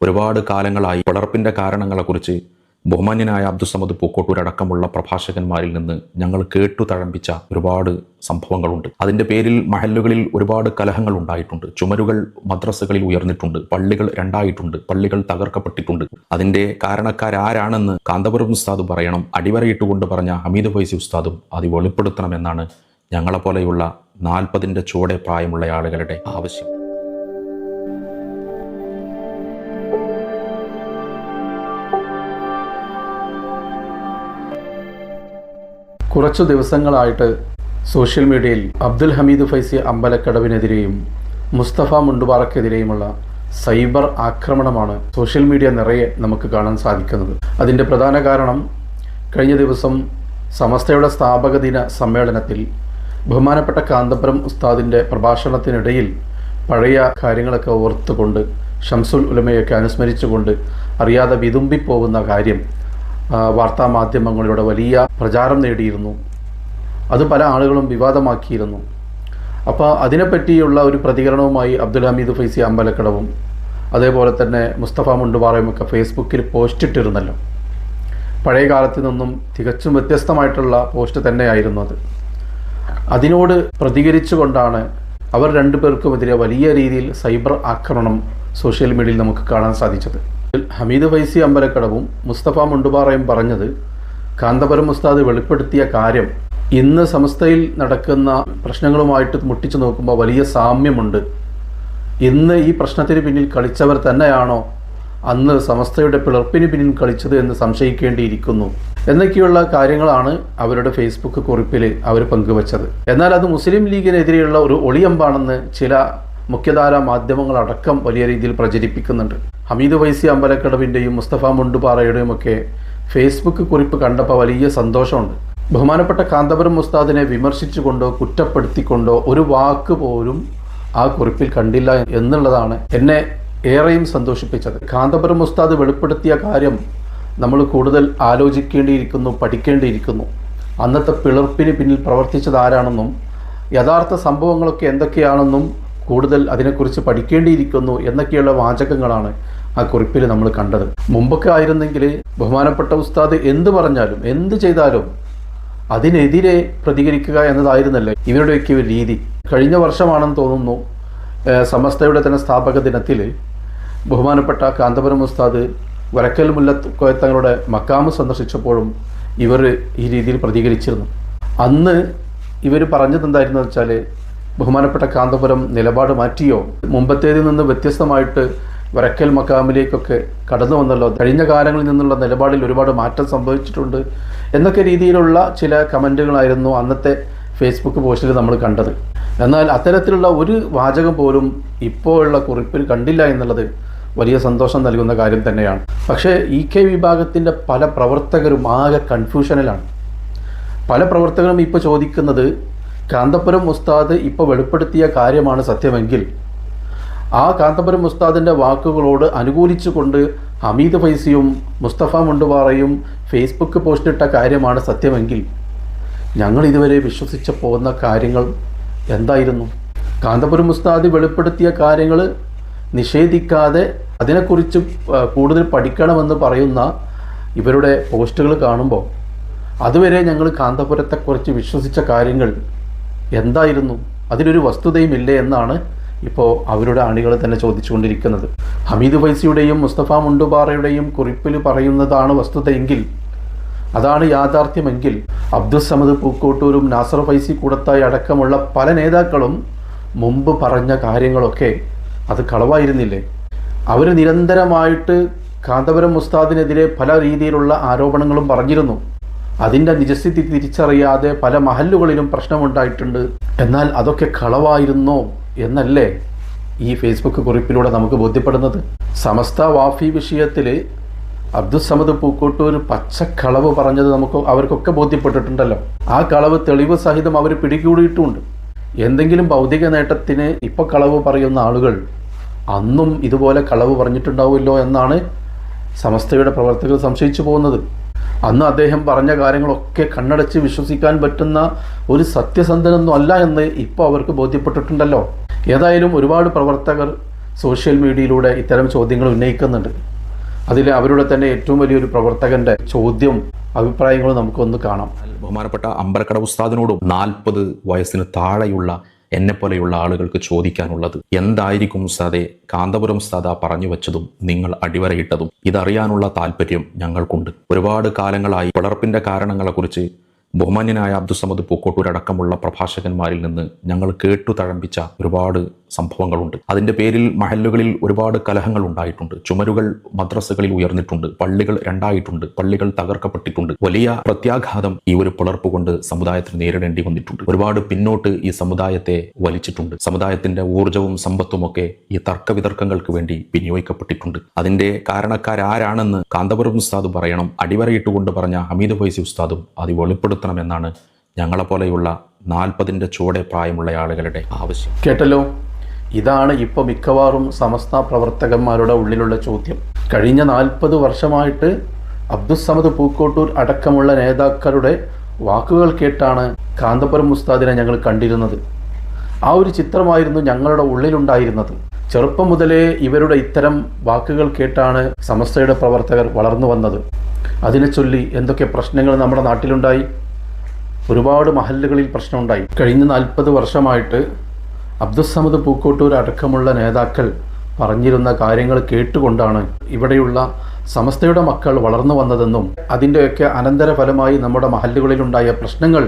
ഒരുപാട് കാലങ്ങളായി പിളർപ്പിൻ്റെ കാരണങ്ങളെക്കുറിച്ച് ബഹുമാന്യനായ അബ്ദുസ്സമദ് പൂക്കോട്ടൂരടക്കമുള്ള പ്രഭാഷകന്മാരിൽ നിന്ന് ഞങ്ങൾ കേട്ടു തഴമ്പിച്ച ഒരുപാട് സംഭവങ്ങളുണ്ട്. അതിൻ്റെ പേരിൽ മഹല്ലുകളിൽ ഒരുപാട് കലഹങ്ങൾ ഉണ്ടായിട്ടുണ്ട്. ചുമരുകൾ മദ്രസകളിൽ ഉയർന്നിട്ടുണ്ട്. പള്ളികൾ രണ്ടായിട്ടുണ്ട്. പള്ളികൾ തകർക്കപ്പെട്ടിട്ടുണ്ട്. അതിൻ്റെ കാരണക്കാരാരാണെന്ന് കാന്തപുരം ഉസ്താദ് പറയണം. അടിവരയിട്ടുകൊണ്ട് പറഞ്ഞ ഹമീദ് ഫൈസി ഉസ്താദും അത് വെളിപ്പെടുത്തണമെന്നാണ് ഞങ്ങളെപ്പോലെയുള്ള 40ൻ്റെ ചുവടെ പ്രായമുള്ള ആളുകളുടെ ആവശ്യം. കുറച്ചു ദിവസങ്ങളായിട്ട് സോഷ്യൽ മീഡിയയിൽ അബ്ദുൽ ഹമീദ് ഫൈസി അമ്പലക്കടവിനെതിരെയും മുസ്തഫ മുണ്ടുപാറക്കെതിരെയുമുള്ള സൈബർ ആക്രമണമാണ് സോഷ്യൽ മീഡിയ നിറയെ നമുക്ക് കാണാൻ സാധിക്കുന്നത്. അതിൻ്റെ പ്രധാന കാരണം കഴിഞ്ഞ ദിവസം സമസ്തയുടെ സ്ഥാപക ദിന സമ്മേളനത്തിൽ ബഹുമാനപ്പെട്ട കാന്തപുരം ഉസ്താദിൻ്റെ പ്രഭാഷണത്തിനിടയിൽ പഴയ കാര്യങ്ങളൊക്കെ ഓർത്തുകൊണ്ട് ഷംസുൽ ഉലമയൊക്കെ അനുസ്മരിച്ചുകൊണ്ട് അറിയാതെ വിതുമ്പിപ്പോകുന്ന കാര്യം വാർത്താമാധ്യമങ്ങളിലൂടെ വലിയ പ്രചാരം നേടിയിരുന്നു. അത് പല ആളുകളും വിവാദമാക്കിയിരുന്നു. അപ്പോൾ അതിനെപ്പറ്റിയുള്ള ഒരു പ്രതികരണവുമായി അബ്ദുൽ ഹമീദ് ഫൈസി അമ്പലക്കടവും അതേപോലെ തന്നെ മുസ്തഫ മുണ്ടുപാറയുമൊക്കെ ഫേസ്ബുക്കിൽ പോസ്റ്റ് ഇട്ടിരുന്നല്ലോ. പഴയ കാലത്ത് നിന്നും തികച്ചും വ്യത്യസ്തമായിട്ടുള്ള പോസ്റ്റ് തന്നെയായിരുന്നു അത്. അതിനോട് പ്രതികരിച്ചുകൊണ്ടാണ് അവർ രണ്ടുപേർക്കുമെതിരെ വലിയ രീതിയിൽ സൈബർ ആക്രമണം സോഷ്യൽ മീഡിയയിൽ നമുക്ക് കാണാൻ സാധിച്ചത്. ഹമീദ് ഫൈസി അമ്പലക്കടവും മുസ്തഫ മുണ്ടുപാറയും പറഞ്ഞത് കാന്തപുരം ഉസ്താദ് വെളിപ്പെടുത്തിയ കാര്യം ഇന്ന് സമസ്തയിൽ നടക്കുന്ന പ്രശ്നങ്ങളുമായിട്ട് മുട്ടിച്ചു നോക്കുമ്പോൾ വലിയ സാമ്യമുണ്ട്. ഇന്ന് ഈ പ്രശ്നത്തിന് പിന്നിൽ കളിച്ചവർ തന്നെയാണോ അന്ന് സമസ്തയുടെ പിളർപ്പിന് പിന്നിൽ കളിച്ചത് എന്ന് സംശയിക്കേണ്ടിയിരിക്കുന്നു എന്നൊക്കെയുള്ള കാര്യങ്ങളാണ് അവരുടെ ഫേസ്ബുക്ക് കുറിപ്പിൽ അവർ പങ്കുവച്ചത്. എന്നാൽ അത് മുസ്ലിം ലീഗിനെതിരെയുള്ള ഒരു ഒളിയമ്പാണെന്ന് ചില മുഖ്യധാരാ മാധ്യമങ്ങളടക്കം വലിയ രീതിയിൽ പ്രചരിപ്പിക്കുന്നുണ്ട്. ഹമീദ് ഫൈസി അമ്പലക്കടവിൻ്റെയും മുസ്തഫ മുണ്ടുപാറയുടെയും ഒക്കെ ഫേസ്ബുക്ക് കുറിപ്പ് കണ്ടപ്പോൾ വലിയ സന്തോഷമുണ്ട്. ബഹുമാനപ്പെട്ട കാന്തപുരം ഉസ്താദിനെ വിമർശിച്ചുകൊണ്ടോ കുറ്റപ്പെടുത്തിക്കൊണ്ടോ ഒരു വാക്ക് പോലും ആ കുറിപ്പിൽ കണ്ടില്ല എന്നുള്ളതാണ് എന്നെ ഏറെയും സന്തോഷിപ്പിച്ചത്. കാന്തപുരം ഉസ്താദ് വെളിപ്പെടുത്തിയ കാര്യം നമ്മൾ കൂടുതൽ ആലോചിക്കേണ്ടിയിരിക്കുന്നു, പഠിക്കേണ്ടിയിരിക്കുന്നു. അന്നത്തെ പിളർപ്പിന് പിന്നിൽ പ്രവർത്തിച്ചത് ആരാണെന്നും യഥാർത്ഥ സംഭവങ്ങളൊക്കെ എന്തൊക്കെയാണെന്നും കൂടുതൽ അതിനെക്കുറിച്ച് പഠിക്കേണ്ടിയിരിക്കുന്നു എന്നൊക്കെയുള്ള വാചകങ്ങളാണ് ആ കുറിപ്പിൽ നമ്മൾ കണ്ടത്. മുമ്പൊക്കെ ആയിരുന്നെങ്കിൽ ബഹുമാനപ്പെട്ട ഉസ്താദ് എന്ത് പറഞ്ഞാലും എന്ത് ചെയ്താലും അതിനെതിരെ പ്രതികരിക്കുക എന്നതായിരുന്നല്ലോ ഇവരുടെയൊക്കെ ഒരു രീതി. കഴിഞ്ഞ വർഷമാണെന്ന് തോന്നുന്നു സമസ്തയുടെ തന്നെ സ്ഥാപക ദിനത്തിൽ ബഹുമാനപ്പെട്ട കാന്തപുരം ഉസ്താദ് വരക്കൽ മുല്ലക്കോയത്തങ്ങളുടെ മക്കാമ് സന്ദർശിച്ചപ്പോഴും ഇവർ ഈ രീതിയിൽ പ്രതികരിച്ചിരുന്നു. അന്ന് ഇവർ പറഞ്ഞത് എന്തായിരുന്നു വെച്ചാൽ ബഹുമാനപ്പെട്ട കാന്തപുരം നിലപാട് മാറ്റിയോ, മുമ്പത്തേതിൽ നിന്ന് വ്യത്യസ്തമായിട്ട് വരക്കൽ മക്കാമിലേക്കൊക്കെ കടന്നു വന്നല്ലോ, കഴിഞ്ഞ കാലങ്ങളിൽ നിന്നുള്ള നിലപാടിൽ ഒരുപാട് മാറ്റം സംഭവിച്ചിട്ടുണ്ട് എന്നൊക്കെ രീതിയിലുള്ള ചില കമൻറ്റുകളായിരുന്നു അന്നത്തെ ഫേസ്ബുക്ക് പോസ്റ്റിൽ നമ്മൾ കണ്ടത്. എന്നാൽ അത്തരത്തിലുള്ള ഒരു വാചകം പോലും ഇപ്പോഴുള്ള കുറിപ്പിൽ കണ്ടില്ല എന്നുള്ളത് വലിയ സന്തോഷം നൽകുന്ന കാര്യം തന്നെയാണ്. പക്ഷേ EK വിഭാഗത്തിൻ്റെ പല പ്രവർത്തകരും ആകെ കൺഫ്യൂഷനിലാണ്. പല പ്രവർത്തകരും ഇപ്പോൾ ചോദിക്കുന്നത് കാന്തപുരം ഉസ്താദ് ഇപ്പോൾ വെളിപ്പെടുത്തിയ കാര്യമാണ് സത്യമെങ്കിൽ ആ കാന്തപുരം ഉസ്താദിൻ്റെ വാക്കുകളോട് അനുകൂലിച്ചുകൊണ്ട് ഹമീദ് ഫൈസിയും മുസ്തഫ മുണ്ടുപാറയും ഫേസ്ബുക്ക് പോസ്റ്റിട്ട കാര്യമാണ് സത്യമെങ്കിൽ ഞങ്ങൾ ഇതുവരെ വിശ്വസിച്ച് പോകുന്ന കാര്യങ്ങൾ എന്തായിരുന്നു? കാന്തപുരം ഉസ്താദ് വെളിപ്പെടുത്തിയ കാര്യങ്ങൾ നിഷേധിക്കാതെ അതിനെക്കുറിച്ച് കൂടുതൽ പഠിക്കണമെന്ന് പറയുന്ന ഇവരുടെ പോസ്റ്റുകൾ കാണുമ്പോൾ അതുവരെ ഞങ്ങൾ കാന്തപുരത്തെക്കുറിച്ച് വിശ്വസിച്ച കാര്യങ്ങൾ എന്തായിരുന്നു? അതിലൊരു വസ്തുതയും ഇല്ലേ എന്നാണ് ഇപ്പോൾ അവരുടെ അണികൾ തന്നെ ചോദിച്ചുകൊണ്ടിരിക്കുന്നത്. ഹമീദ് ഫൈസിയുടെയും മുസ്തഫ മുണ്ടുപാറയുടെയും കുറിപ്പിൽ പറയുന്നതാണ് വസ്തുതയെങ്കിൽ, അതാണ് യാഥാർത്ഥ്യമെങ്കിൽ അബ്ദുസ്സമദ് പൂക്കോട്ടൂരും നാസർ ഫൈസി കൂടത്തായി അടക്കമുള്ള പല നേതാക്കളും മുമ്പ് പറഞ്ഞ കാര്യങ്ങളൊക്കെ അത് കളവായിരുന്നില്ലേ? അവർ നിരന്തരമായിട്ട് കാന്തപുരം ഉസ്താദിനെതിരെ പല രീതിയിലുള്ള ആരോപണങ്ങളും പറഞ്ഞിരുന്നു. അതിൻ്റെ നിജസ്ഥിതി തിരിച്ചറിയാതെ പല മഹല്ലുകളിലും പ്രശ്നമുണ്ടായിട്ടുണ്ട്. എന്നാൽ അതൊക്കെ കളവായിരുന്നോ എന്നല്ലേ ഈ ഫേസ്ബുക്ക് കുറിപ്പിലൂടെ നമുക്ക് ബോധ്യപ്പെടുന്നത്? സമസ്ത വാഫി വിഷയത്തിൽ അബ്ദുസ്സമദ് പൂക്കോട്ടൂർ പച്ചക്കളവ് പറഞ്ഞത് അവർക്കൊക്കെ ബോധ്യപ്പെട്ടിട്ടുണ്ടല്ലോ. ആ കളവ് തെളിവ് സഹിതം അവർ പിടികൂടിയിട്ടുമുണ്ട്. എന്തെങ്കിലും ഭൗതിക നേട്ടത്തിന് ഇപ്പോൾ കളവ് പറയുന്ന ആളുകൾ അന്നും ഇതുപോലെ കളവ് പറഞ്ഞിട്ടുണ്ടാവുമല്ലോ എന്നാണ് സമസ്തയുടെ പ്രവർത്തകർ സംശയിച്ചു പോകുന്നത്. അന്ന് അദ്ദേഹം പറഞ്ഞ കാര്യങ്ങളൊക്കെ കണ്ണടച്ച് വിശ്വസിക്കാൻ പറ്റുന്ന ഒരു സത്യസന്ധനൊന്നും അല്ല എന്ന് ഇപ്പോൾ അവർക്ക് ബോധ്യപ്പെട്ടിട്ടുണ്ടല്ലോ. ഏതായാലും ഒരുപാട് പ്രവർത്തകർ സോഷ്യൽ മീഡിയയിലൂടെ ഇത്തരം ചോദ്യങ്ങൾ ഉന്നയിക്കുന്നുണ്ട്. അതിൽ അവരുടെ തന്നെ ഏറ്റവും വലിയൊരു പ്രവർത്തകൻ്റെ ചോദ്യം അഭിപ്രായങ്ങളും നമുക്കൊന്ന് കാണാം. ബഹുമാനപ്പെട്ട അമ്പലക്കട ഉസ്താദിനോടും 40 വയസ്സിന് താഴെയുള്ള എന്നെപ്പോലെയുള്ള ആളുകൾക്ക് ചോദിക്കാനുള്ളത്, എന്തായിരിക്കും ഉസ്താദെ കാന്തപുരം ഉസ്താദ പറഞ്ഞു വെച്ചതും നിങ്ങൾ അടിവരയിട്ടതും? ഇതറിയാനുള്ള താല്പര്യം ഞങ്ങൾക്കുണ്ട്. ഒരുപാട് കാലങ്ങളായി പിളർപ്പിന്റെ കാരണങ്ങളെക്കുറിച്ച് ബഹുമാന്യനായ അബ്ദുസ്സമദ് പൂക്കോട്ടൂർ അടക്കമുള്ള പ്രഭാഷകന്മാരിൽ നിന്ന് ഞങ്ങൾ കേട്ടു തഴമ്പിച്ച ഒരുപാട് സംഭവങ്ങളുണ്ട്. അതിൻ്റെ പേരിൽ മഹല്ലുകളിൽ ഒരുപാട് കലഹങ്ങൾ ഉണ്ടായിട്ടുണ്ട്. ചുമരുകൾ മദ്രസകളിൽ ഉയർന്നിട്ടുണ്ട്. പള്ളികൾ രണ്ടായിട്ടുണ്ട്. പള്ളികൾ തകർക്കപ്പെട്ടിട്ടുണ്ട്. വലിയ പ്രത്യാഘാതം ഈ ഒരു പിളർപ്പ് കൊണ്ട് സമുദായത്തിന് നേരിടേണ്ടി വന്നിട്ടുണ്ട്. ഒരുപാട് പിന്നോട്ട് ഈ സമുദായത്തെ വലിച്ചിട്ടുണ്ട്. സമുദായത്തിന്റെ ഊർജവും സമ്പത്തുമൊക്കെ ഈ തർക്കവിതർക്കങ്ങൾക്ക് വേണ്ടി വിനിയോഗിക്കപ്പെട്ടിട്ടുണ്ട്. അതിന്റെ കാരണക്കാരാരാണെന്ന് കാന്തപുരം ഉസ്താദ് പറയണം. അടിവരയിട്ടുകൊണ്ട് പറഞ്ഞ ഹമീദ് ഫൈസി ഉസ്താദും അത് വെളിപ്പെടുത്തണമെന്നാണ് ഞങ്ങളെപ്പോലെയുള്ള 40ന്റെ ചുവടെ പ്രായമുള്ള ആളുകളുടെ ആവശ്യം. കേട്ടല്ലോ, ഇതാണ് ഇപ്പോൾ മിക്കവാറും സമസ്ത പ്രവർത്തകന്മാരുടെ ഉള്ളിലുള്ള ചോദ്യം. കഴിഞ്ഞ 40 വർഷമായിട്ട് അബ്ദുസ്സമദ് പൂക്കോട്ടൂർ അടക്കമുള്ള നേതാക്കളുടെ വാക്കുകൾ കേട്ടാണ് കാന്തപുരം ഉസ്താദിനെ ഞങ്ങൾ കണ്ടിരുന്നത്. ആ ഒരു ചിത്രമായിരുന്നു ഞങ്ങളുടെ ഉള്ളിലുണ്ടായിരുന്നത്. ചെറുപ്പം മുതലേ ഇവരുടെ ഇത്തരം വാക്കുകൾ കേട്ടാണ് സമസ്തയുടെ പ്രവർത്തകർ വളർന്നു വന്നത്. അതിനെ ചൊല്ലി എന്തൊക്കെ പ്രശ്നങ്ങൾ നമ്മുടെ നാട്ടിലുണ്ടായി. ഒരുപാട് മഹല്ലുകളിൽ പ്രശ്നമുണ്ടായി. കഴിഞ്ഞ 40 വർഷമായിട്ട് അബ്ദുസ്സമദ് പൂക്കോട്ടൂർ അടക്കമുള്ള നേതാക്കൾ പറഞ്ഞിരുന്ന കാര്യങ്ങൾ കേട്ടുകൊണ്ടാണ് ഇവിടെയുള്ള സമസ്തയുടെ മക്കൾ വളർന്നു വന്നതെന്നും അതിൻ്റെയൊക്കെ അനന്തരഫലമായി നമ്മുടെ മഹല്ലുകളിലുണ്ടായ പ്രശ്നങ്ങൾ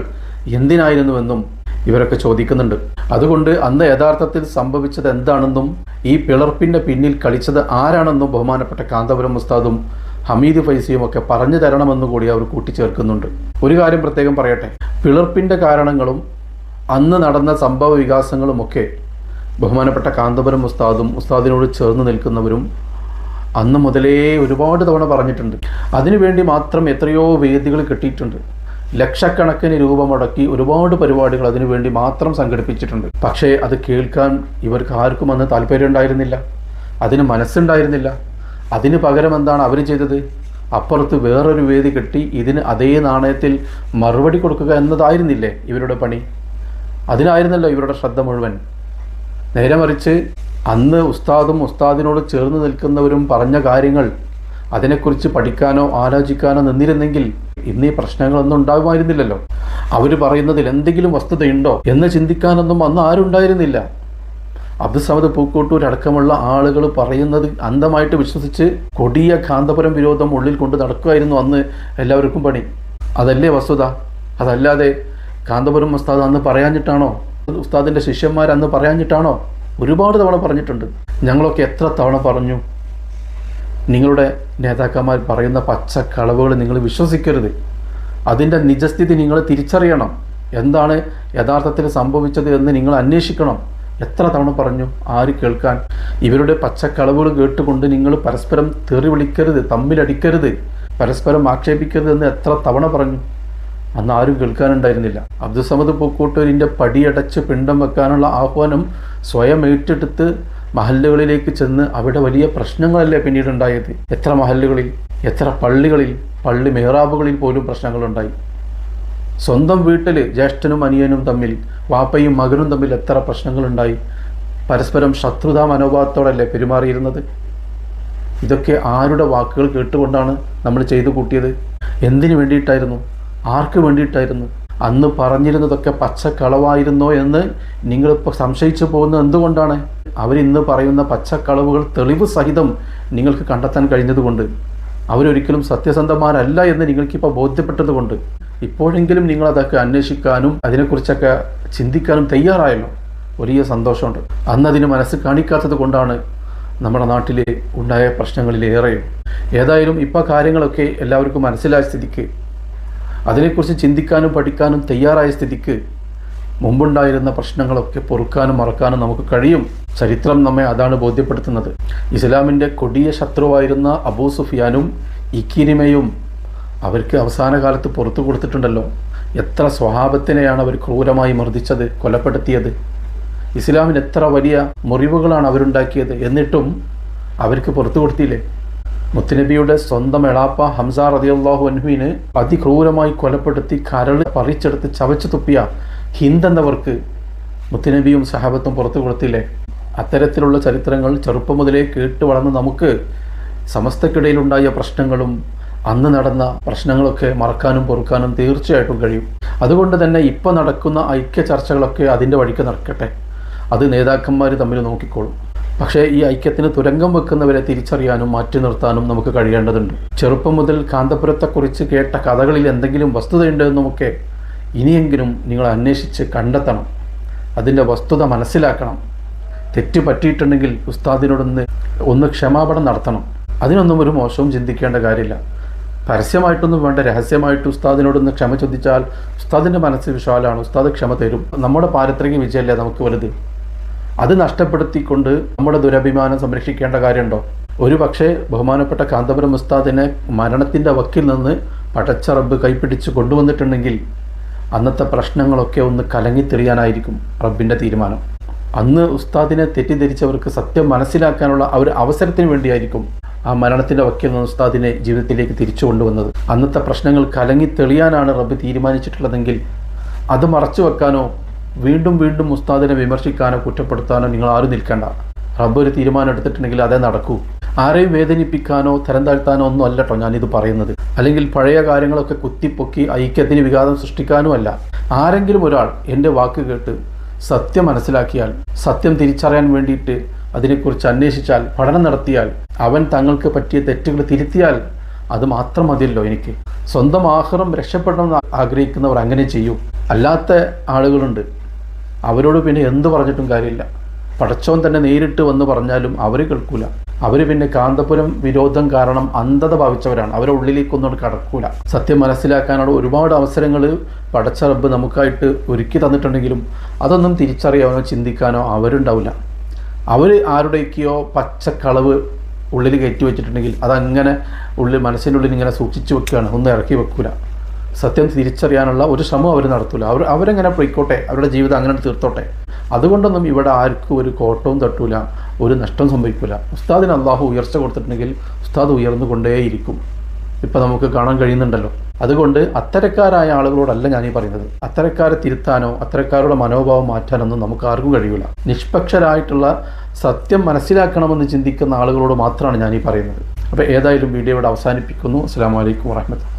എന്തിനായിരുന്നുവെന്നും ഇവരൊക്കെ ചോദിക്കുന്നുണ്ട്. അതുകൊണ്ട് അന്ന് യഥാർത്ഥത്തിൽ സംഭവിച്ചത് എന്താണെന്നും ഈ പിളർപ്പിൻ്റെ പിന്നിൽ കളിച്ചത് ആരാണെന്നും ബഹുമാനപ്പെട്ട കാന്തപുരം ഉസ്താദും ഹമീദ് ഫൈസിയും ഒക്കെ പറഞ്ഞു തരണമെന്ന് കൂടി അവർ കൂട്ടിച്ചേർക്കുന്നുണ്ട്. ഒരു കാര്യം പ്രത്യേകം പറയട്ടെ, പിളർപ്പിൻ്റെ കാരണങ്ങളും അന്ന് നടന്ന സംഭവ വികാസങ്ങളുമൊക്കെ ബഹുമാനപ്പെട്ട കാന്തപുരം ഉസ്താദും ഉസ്താദിനോട് ചേർന്ന് നിൽക്കുന്നവരും അന്ന് മുതലേ ഒരുപാട് തവണ പറഞ്ഞിട്ടുണ്ട്. അതിനുവേണ്ടി മാത്രം എത്രയോ വേദികൾ കിട്ടിയിട്ടുണ്ട്. ലക്ഷക്കണക്കിന് രൂപ മുടക്കി ഒരുപാട് പരിപാടികൾ അതിനുവേണ്ടി മാത്രം സംഘടിപ്പിച്ചിട്ടുണ്ട്. പക്ഷേ അത് കേൾക്കാൻ ഇവർക്ക് ആർക്കും അന്ന് താല്പര്യം ഉണ്ടായിരുന്നില്ല, അതിന് മനസ്സുണ്ടായിരുന്നില്ല. അതിന് പകരം എന്താണ് അവർ ചെയ്തത്? അപ്പുറത്ത് വേറൊരു വേദി കെട്ടി ഇതിന് അതേ നാണയത്തിൽ മറുപടി കൊടുക്കുക എന്നതായിരുന്നില്ലേ ഇവരുടെ പണി? അതിനായിരുന്നല്ലോ ഇവരുടെ ശ്രദ്ധ മുഴുവൻ. നേരെ മറിച്ച് അന്ന് ഉസ്താദും ഉസ്താദിനോട് ചേർന്ന് നിൽക്കുന്നവരും പറഞ്ഞ കാര്യങ്ങൾ അതിനെക്കുറിച്ച് പഠിക്കാനോ ആലോചിക്കാനോ നിന്നിരുന്നെങ്കിൽ ഇന്ന് ഈ പ്രശ്നങ്ങളൊന്നും ഉണ്ടാകുമായിരുന്നില്ലല്ലോ. അവർ പറയുന്നതിൽ എന്തെങ്കിലും വസ്തുതയുണ്ടോ എന്ന് ചിന്തിക്കാനൊന്നും അന്ന് ആരും ഉണ്ടായിരുന്നില്ല. അബ്ദുസ്സമദ് പൂക്കോട്ടൂർ അടക്കമുള്ള ആളുകൾ പറയുന്നത് അന്ധമായിട്ട് വിശ്വസിച്ച് കൊടിയ കാന്തപുരം വിരോധം ഉള്ളിൽ കൊണ്ട് നടക്കുമായിരുന്നു അന്ന് എല്ലാവർക്കും പണി. അതല്ലേ വസ്തുത? അതല്ലാതെ കാന്തപുരം ഉസ്താദ് അന്ന് പറയാഞ്ഞിട്ടാണോ? ഉസ്താദിൻ്റെ ശിഷ്യന്മാർ അന്ന് പറയാഞ്ഞിട്ടാണോ? ഒരുപാട് തവണ പറഞ്ഞിട്ടുണ്ട്. ഞങ്ങളൊക്കെ എത്ര തവണ പറഞ്ഞു, നിങ്ങളുടെ നേതാക്കന്മാർ പറയുന്ന പച്ചക്കളവുകൾ നിങ്ങൾ വിശ്വസിക്കരുത്. അതിൻ്റെ നിജസ്ഥിതി നിങ്ങൾ തിരിച്ചറിയണം. എന്താണ് യഥാർത്ഥത്തിൽ സംഭവിച്ചത് എന്ന് നിങ്ങൾ അന്വേഷിക്കണം. എത്ര തവണ പറഞ്ഞു? ആര് കേൾക്കാൻ? ഇവരുടെ പച്ചക്കളവുകൾ കേട്ടുകൊണ്ട് നിങ്ങൾ പരസ്പരം തെറി വിളിക്കരുത്, തമ്മിലടിക്കരുത്, പരസ്പരം ആക്ഷേപിക്കരുത് എന്ന് എത്ര തവണ പറഞ്ഞു? അന്ന് ആരും കേൾക്കാനുണ്ടായിരുന്നില്ല. അബ്ദുസ്സമദ് പൂക്കോട്ടൂരിൻ്റെ പടിയടച്ച് പിണ്ടം വെക്കാനുള്ള ആഹ്വാനം സ്വയം ഏറ്റെടുത്ത് മഹല്ലുകളിലേക്ക് ചെന്ന് അവിടെ വലിയ പ്രശ്നങ്ങളല്ലേ പിന്നീടുണ്ടായത്. എത്ര മഹല്ലുകളിൽ, എത്ര പള്ളികളിൽ, പള്ളി മെഹ്റാബുകളിൽ പോലും പ്രശ്നങ്ങളുണ്ടായി. സ്വന്തം വീട്ടിൽ ജ്യേഷ്ഠനും അനിയനും തമ്മിൽ, വാപ്പയും മകനും തമ്മിൽ എത്ര പ്രശ്നങ്ങളുണ്ടായി. പരസ്പരം ശത്രുതാ മനോഭാവത്തോടല്ലേ പെരുമാറിയിരുന്നത്. ഇതൊക്കെ ആരുടെ വാക്കുകൾ കേട്ടുകൊണ്ടാണ് നമ്മൾ ചെയ്തു കൂട്ടിയത്? എന്തിനു വേണ്ടിയിട്ടായിരുന്നു? ആർക്ക് വേണ്ടിയിട്ടായിരുന്നു? അന്ന് പറഞ്ഞിരുന്നതൊക്കെ പച്ചക്കളവായിരുന്നോ എന്ന് നിങ്ങളിപ്പോൾ സംശയിച്ചു പോകുന്നത് എന്തുകൊണ്ടാണ്? അവരിന്ന് പറയുന്ന പച്ചക്കളവുകൾ തെളിവ് സഹിതം നിങ്ങൾക്ക് കണ്ടെത്താൻ കഴിഞ്ഞതുകൊണ്ട്, അവരൊരിക്കലും സത്യസന്ധന്മാരല്ല എന്ന് നിങ്ങൾക്കിപ്പോൾ ബോധ്യപ്പെട്ടതുകൊണ്ട്, ഇപ്പോഴെങ്കിലും നിങ്ങളതൊക്കെ അന്വേഷിക്കാനും അതിനെക്കുറിച്ചൊക്കെ ചിന്തിക്കാനും തയ്യാറായല്ലോ. വലിയ സന്തോഷമുണ്ട്. അന്നതിന് മനസ്സ് കാണിക്കാത്തത് കൊണ്ടാണ് നമ്മുടെ നാട്ടിൽ ഉണ്ടായ പ്രശ്നങ്ങളിലേറെയും. ഏതായാലും ഇപ്പോൾ കാര്യങ്ങളൊക്കെ എല്ലാവർക്കും മനസ്സിലായ സ്ഥിതിക്ക്, അതിനെക്കുറിച്ച് ചിന്തിക്കാനും പഠിക്കാനും തയ്യാറായ സ്ഥിതിക്ക്, മുമ്പുണ്ടായിരുന്ന പ്രശ്നങ്ങളൊക്കെ പൊറുക്കാനും മറക്കാനും നമുക്ക് കഴിയും. ചരിത്രം നമ്മെ അതാണ് ബോധ്യപ്പെടുത്തുന്നത്. ഇസ്ലാമിൻ്റെ കൊടിയ ശത്രുവായിരുന്ന അബൂ സുഫിയാനും ഇക്രിമയും അവർക്ക് അവസാന കാലത്ത് പുറത്തു കൊടുത്തിട്ടുണ്ടല്ലോ. എത്ര സ്വഹാബത്തിനെയാണ് അവർ ക്രൂരമായി മർദ്ദിച്ചത്, കൊലപ്പെടുത്തിയത്. ഇസ്ലാമിന് എത്ര വലിയ മുറിവുകളാണ് അവരുണ്ടാക്കിയത്. എന്നിട്ടും അവർക്ക് പുറത്തു കൊടുത്തില്ലേ? മുത്തുനബിയുടെ സ്വന്തം എളാപ്പ ഹംസ റളിയല്ലാഹു അൻഹുവിനെ അതിക്രൂരമായി കൊലപ്പെടുത്തി കരൾ പറിച്ചെടുത്ത് ചവച്ചു തുപ്പിയ ഹിന്ദ് എന്നവർക്ക് മുത്തുനബിയും സഹാബത്തും പുറത്തു കൊടുത്തില്ലേ? അത്തരത്തിലുള്ള ചരിത്രങ്ങൾ ചെറുപ്പം മുതലേ കേട്ട് വളർന്ന് നമുക്ക് സമസ്തക്കിടയിലുണ്ടായ പ്രശ്നങ്ങളും അന്ന് നടന്ന പ്രശ്നങ്ങളൊക്കെ മറക്കാനും പൊറുക്കാനും തീർച്ചയായിട്ടും കഴിയും. അതുകൊണ്ട് തന്നെ ഇപ്പോൾ നടക്കുന്ന ഐക്യ ചർച്ചകളൊക്കെ അതിൻ്റെ വഴിക്ക് നടക്കട്ടെ. അത് നേതാക്കന്മാർ തമ്മിൽ നോക്കിക്കോളും. പക്ഷേ ഈ ഐക്യത്തിന് തുരങ്കം വെക്കുന്നവരെ തിരിച്ചറിയാനും മാറ്റി നിർത്താനും നമുക്ക് കഴിയേണ്ടതുണ്ട്. ചെറുപ്പം മുതൽ കാന്തപുരത്തെക്കുറിച്ച് കേട്ട കഥകളിൽ എന്തെങ്കിലും വസ്തുതയുണ്ടെന്നുമൊക്കെ ഇനിയെങ്കിലും നിങ്ങൾ അന്വേഷിച്ച് കണ്ടെത്തണം. അതിൻ്റെ വസ്തുത മനസ്സിലാക്കണം. തെറ്റ് പറ്റിയിട്ടുണ്ടെങ്കിൽ ഉസ്താദിനോടൊന്ന് ക്ഷമാപണം നടത്തണം. അതിനൊന്നും ഒരു മോശവും ചിന്തിക്കേണ്ട കാര്യമില്ല. പരസ്യമായിട്ടൊന്നും വേണ്ട, രഹസ്യമായിട്ട് ഉസ്താദിനോടൊന്ന് ക്ഷമ ചോദിച്ചാൽ ഉസ്താദിൻ്റെ മനസ്സ് വിശാലമാണ്, ഉസ്താദ് ക്ഷമ തരും. നമ്മുടെ പാരത്രിക വിജയമല്ലേ നമുക്ക് വലുത്. അത് നഷ്ടപ്പെടുത്തിക്കൊണ്ട് നമ്മുടെ ദുരഭിമാനം സംരക്ഷിക്കേണ്ട കാര്യമുണ്ടോ? ഒരു പക്ഷേ ബഹുമാനപ്പെട്ട കാന്തപുരം ഉസ്താദിനെ മരണത്തിൻ്റെ വക്കിൽ നിന്ന് പടച്ച റബ്ബ് കൈപ്പിടിച്ച് കൊണ്ടുവന്നിട്ടുണ്ടെങ്കിൽ അന്നത്തെ പ്രശ്നങ്ങളൊക്കെ ഒന്ന് കലങ്ങിത്തെറിയാനായിരിക്കും റബ്ബിൻ്റെ തീരുമാനം. അന്ന് ഉസ്താദിനെ തെറ്റിദ്ധരിച്ചവർക്ക് സത്യം മനസ്സിലാക്കാനുള്ള ഒരു അവസരത്തിന് വേണ്ടിയായിരിക്കും ആ മരണത്തിൻ്റെ വക്കിൽ നിന്ന് ഉസ്താദിനെ ജീവിതത്തിലേക്ക് തിരിച്ചു കൊണ്ടുവന്നത്. അന്നത്തെ പ്രശ്നങ്ങൾ കലങ്ങി തെളിയാനാണ് റബ്ബ് തീരുമാനിച്ചിട്ടുള്ളതെങ്കിൽ അത് മറച്ചു വെക്കാനോ വീണ്ടും വീണ്ടും ഉസ്താദിനെ വിമർശിക്കാനോ കുറ്റപ്പെടുത്താനോ നിങ്ങൾ ആരും നിൽക്കേണ്ട. റബ്ബ് ഒരു തീരുമാനം എടുത്തിട്ടുണ്ടെങ്കിൽ അതേ നടക്കൂ. ആരെയും വേദനിപ്പിക്കാനോ തരം താഴ്ത്താനോ ഒന്നും അല്ല കേട്ടോ ഞാനിത് പറയുന്നത്. അല്ലെങ്കിൽ പഴയ കാര്യങ്ങളൊക്കെ കുത്തിപ്പൊക്കി ഐക്യത്തിന് വിഘാതം സൃഷ്ടിക്കാനും അല്ല. ആരെങ്കിലും ഒരാൾ എൻ്റെ വാക്ക് കേട്ട് സത്യം മനസ്സിലാക്കിയാൽ, സത്യം തിരിച്ചറിയാൻ വേണ്ടിയിട്ട് അതിനെക്കുറിച്ച് അന്വേഷിച്ചാൽ, പഠനം നടത്തിയാൽ, അവൻ തങ്ങൾക്ക് പറ്റിയ തെറ്റുകൾ തിരുത്തിയാൽ അത് മാത്രം മതിയല്ലോ എനിക്ക്. സ്വന്തം ആഖിറം രക്ഷപ്പെടണമെന്ന് ആഗ്രഹിക്കുന്നവർ അങ്ങനെ ചെയ്യൂ. അല്ലാത്ത ആളുകളുണ്ട്, അവരോട് പിന്നെ എന്ത് പറഞ്ഞിട്ടും കാര്യമില്ല. പടച്ചോൻ തന്നെ നേരിട്ട് വന്ന് പറഞ്ഞാലും അവർ കേൾക്കൂല. അവർ പിന്നെ കാന്തപുരം വിരോധം കാരണം അന്ധത ഭാവിച്ചവരാണ്. അവരുടെ ഉള്ളിലേക്കൊന്നും കടക്കൂല. സത്യം മനസ്സിലാക്കാനുള്ള ഒരുപാട് അവസരങ്ങൾ പടച്ച റബ്ബ് നമുക്കായിട്ട് ഒരുക്കി തന്നിട്ടുണ്ടെങ്കിലും അതൊന്നും തിരിച്ചറിയാനോ ചിന്തിക്കാനോ അവരുണ്ടാവില്ല. അവർ ആരുടെയൊക്കെയോ പച്ചക്കളവ് ഉള്ളിൽ കയറ്റി വെച്ചിട്ടുണ്ടെങ്കിൽ അതങ്ങനെ മനസ്സിൻ്റെ ഉള്ളിൽ ഇങ്ങനെ സൂക്ഷിച്ചു വെക്കുകയാണ്, ഒന്നും ഇറക്കി വെക്കൂല. സത്യം തിരിച്ചറിയാനുള്ള ഒരു ശ്രമം അവർ നടത്തൂല. അവരെങ്ങനെ പോയിക്കോട്ടെ, അവരുടെ ജീവിതം അങ്ങനെ തീർത്തോട്ടെ. അതുകൊണ്ടൊന്നും ഇവിടെ ആർക്കും ഒരു കോട്ടവും തട്ടൂല, ഒരു നഷ്ടം സംഭവിക്കില്ല. ഉസ്താദിന് അള്ളാഹു ഉയർച്ച കൊടുത്തിട്ടുണ്ടെങ്കിൽ ഉസ്താദ് ഉയർന്നു കൊണ്ടേയിരിക്കും. ഇപ്പം നമുക്ക് കാണാൻ കഴിയുന്നുണ്ടല്ലോ. അതുകൊണ്ട് അത്തരക്കാരായ ആളുകളോടല്ല ഞാനീ പറയുന്നത്. അത്തരക്കാരെ തിരുത്താനോ അത്തരക്കാരുടെ മനോഭാവം മാറ്റാനൊന്നും നമുക്ക് ആർക്കും കഴിയില്ല. നിഷ്പക്ഷരായിട്ടുള്ള സത്യം മനസ്സിലാക്കണമെന്ന് ചിന്തിക്കുന്ന ആളുകളോട് മാത്രമാണ് ഞാനീ പറയുന്നത്. അപ്പോൾ ഏതായാലും വീഡിയോ ഇവിടെ അവസാനിപ്പിക്കുന്നു. അസ്സലാമു അലൈക്കും വറഹ്മത്തുള്ളാഹി.